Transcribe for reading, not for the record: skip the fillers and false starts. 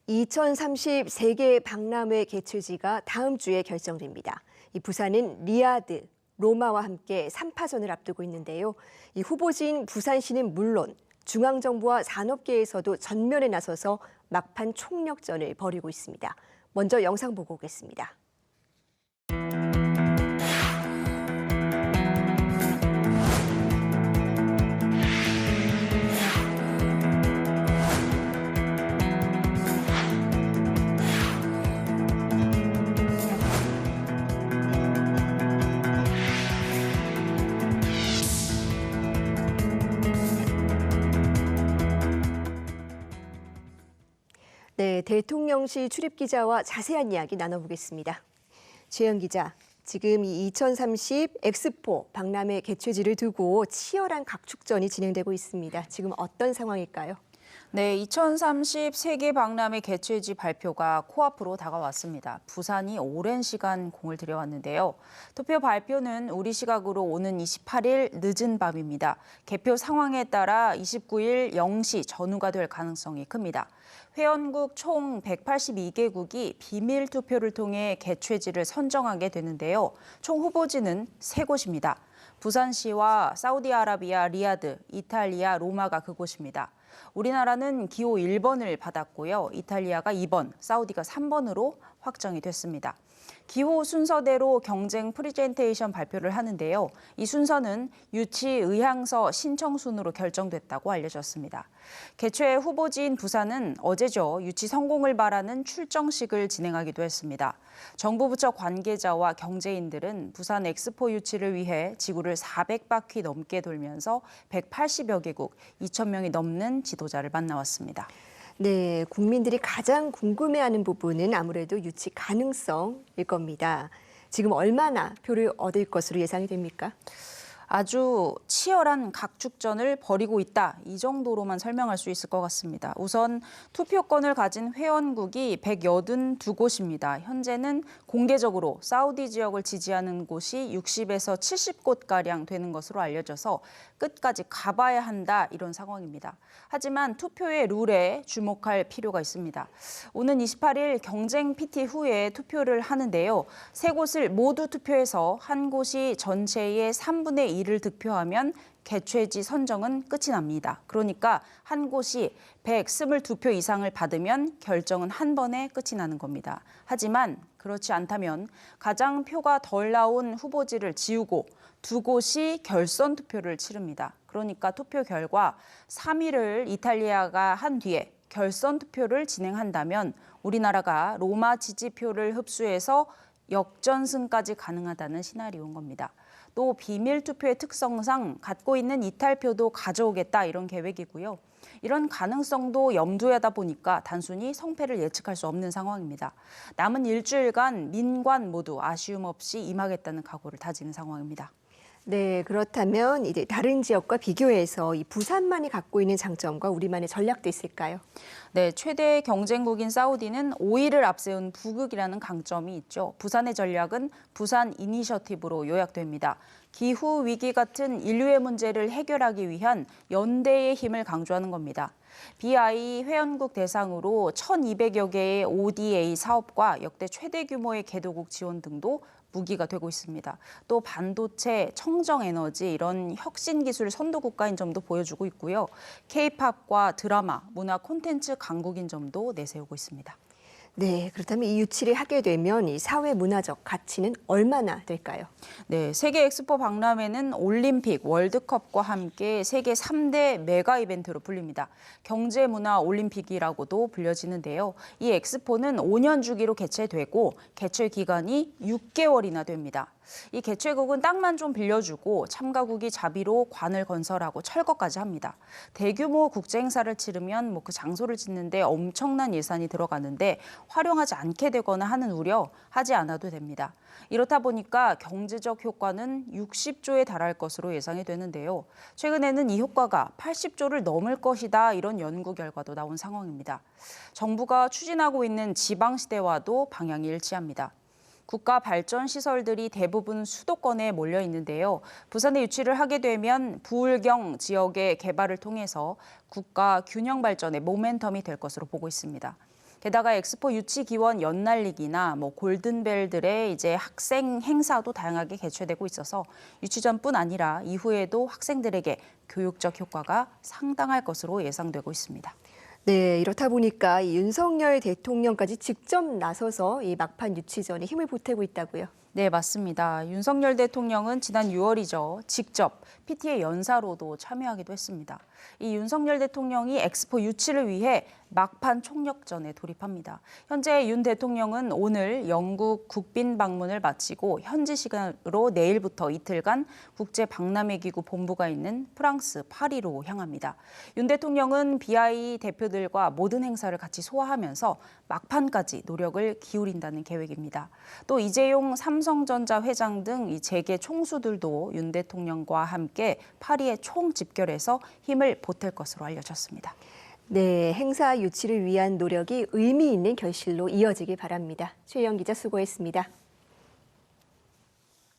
2030 세계 박람회 개최지가 다음 주에 결정됩니다. 이 부산은 리야드, 로마와 함께 3파전을 앞두고 있는데요. 이 후보지인 부산시는 물론 중앙정부와 산업계에서도 전면에 나서서 막판 총력전을 벌이고 있습니다. 먼저 영상 보고 오겠습니다. 네, 대통령실 출입기자와 자세한 이야기 나눠보겠습니다. 최영 기자, 지금 이 2030 엑스포 박람회 개최지를 두고 치열한 각축전이 진행되고 있습니다. 지금 어떤 상황일까요? 네, 2030 세계 박람회 개최지 발표가 코앞으로 다가왔습니다. 부산이 오랜 시간 공을 들여왔는데요. 투표 발표는 우리 시각으로 오는 28일 늦은 밤입니다. 개표 상황에 따라 29일 0시 전후가 될 가능성이 큽니다. 회원국 총 182개국이 비밀 투표를 통해 개최지를 선정하게 되는데요. 총 후보지는 3곳입니다. 부산시와 사우디아라비아 리야드, 이탈리아 로마가 그곳입니다. 우리나라는 기호 1번을 받았고요. 이탈리아가 2번, 사우디가 3번으로 확정이 됐습니다. 기호 순서대로 경쟁 프리젠테이션 발표를 하는데요. 이 순서는 유치 의향서 신청 순으로 결정됐다고 알려졌습니다. 개최 후보지인 부산은 어제죠. 유치 성공을 바라는 출정식을 진행하기도 했습니다. 정부 부처 관계자와 경제인들은 부산 엑스포 유치를 위해 지구를 400바퀴 넘게 돌면서 180여 개국, 2,000명이 넘는 지도자를 만나왔습니다. 네, 국민들이 가장 궁금해하는 부분은 아무래도 유치 가능성일 겁니다. 지금 얼마나 표를 얻을 것으로 예상이 됩니까? 아주 치열한 각축전을 벌이고 있다. 이 정도로만 설명할 수 있을 것 같습니다. 우선 투표권을 가진 회원국이 182곳입니다. 현재는 공개적으로 사우디 지역을 지지하는 곳이 60에서 70곳가량 되는 것으로 알려져서 끝까지 가봐야 한다. 이런 상황입니다. 하지만 투표의 룰에 주목할 필요가 있습니다. 오는 28일 경쟁 PT 후에 투표를 하는데요. 3곳을 모두 투표해서 한 곳이 전체의 3분의 1을 득표하면 개최지 선정은 끝이 납니다. 그러니까 한 곳이 122표 이상을 받으면 결정은 한 번에 끝이 나는 겁니다. 하지만 그렇지 않다면 가장 표가 덜 나온 후보지를 지우고 2곳이 결선 투표를 치릅니다. 그러니까 투표 결과 3위를 이탈리아가 한 뒤에 결선 투표를 진행한다면 우리나라가 로마 지지표를 흡수해서 역전승까지 가능하다는 시나리오인 겁니다. 또 비밀 투표의 특성상 갖고 있는 이탈표도 가져오겠다 이런 계획이고요. 이런 가능성도 염두에 하다 보니까 단순히 성패를 예측할 수 없는 상황입니다. 남은 일주일간 민관 모두 아쉬움 없이 임하겠다는 각오를 다지는 상황입니다. 네, 그렇다면 이제 다른 지역과 비교해서 이 부산만이 갖고 있는 장점과 우리만의 전략도 있을까요? 네, 최대 경쟁국인 사우디는 5위를 앞세운 부극이라는 강점이 있죠. 부산의 전략은 부산 이니셔티브로 요약됩니다. 기후 위기 같은 인류의 문제를 해결하기 위한 연대의 힘을 강조하는 겁니다. BI 회원국 대상으로 1,200여 개의 ODA 사업과 역대 최대 규모의 개도국 지원 등도 무기가 되고 있습니다. 또 반도체, 청정에너지 이런 혁신 기술 선도 국가인 점도 보여주고 있고요. K-팝과 드라마, 문화 콘텐츠 강국인 점도 내세우고 있습니다. 네, 그렇다면 이 유치를 하게 되면 이 사회 문화적 가치는 얼마나 될까요? 네, 세계 엑스포 박람회는 올림픽, 월드컵과 함께 세계 3대 메가 이벤트로 불립니다. 경제 문화 올림픽이라고도 불려지는데요. 이 엑스포는 5년 주기로 개최되고 개최 기간이 6개월이나 됩니다. 이 개최국은 땅만 좀 빌려주고 참가국이 자비로 관을 건설하고 철거까지 합니다. 대규모 국제 행사를 치르면 그 장소를 짓는데 엄청난 예산이 들어가는데 활용하지 않게 되거나 하는 우려 하지 않아도 됩니다. 이렇다 보니까 경제적 효과는 60조에 달할 것으로 예상이 되는데요. 최근에는 이 효과가 80조를 넘을 것이다 이런 연구 결과도 나온 상황입니다. 정부가 추진하고 있는 지방시대와도 방향이 일치합니다. 국가 발전 시설들이 대부분 수도권에 몰려 있는데요. 부산에 유치를 하게 되면 부울경 지역의 개발을 통해서 국가 균형 발전의 모멘텀이 될 것으로 보고 있습니다. 게다가 엑스포 유치 기원 연날리기나 골든벨들의 이제 학생 행사도 다양하게 개최되고 있어서 유치 전뿐 아니라 이후에도 학생들에게 교육적 효과가 상당할 것으로 예상되고 있습니다. 네, 이렇다 보니까 이 윤석열 대통령까지 직접 나서서 이 막판 유치 전에 힘을 보태고 있다고요. 네, 맞습니다. 윤석열 대통령은 지난 6월이죠. 직접 PTA 연사로도 참여하기도 했습니다. 이 윤석열 대통령이 엑스포 유치를 위해 막판 총력전에 돌입합니다. 현재 윤 대통령은 오늘 영국 국빈 방문을 마치고 현지 시간으로 내일부터 이틀간 국제박람회기구 본부가 있는 프랑스 파리로 향합니다. 윤 대통령은 BI 대표들과 모든 행사를 같이 소화하면서 막판까지 노력을 기울인다는 계획입니다. 또 이재용 삼성전자 회장 등 이 재계 총수들도 윤 대통령과 함께 파리에 총집결해서 힘을 보탤 것으로 알려졌습니다. 네, 행사 유치를 위한 노력이 의미 있는 결실로 이어지길 바랍니다. 최영 기자 수고했습니다.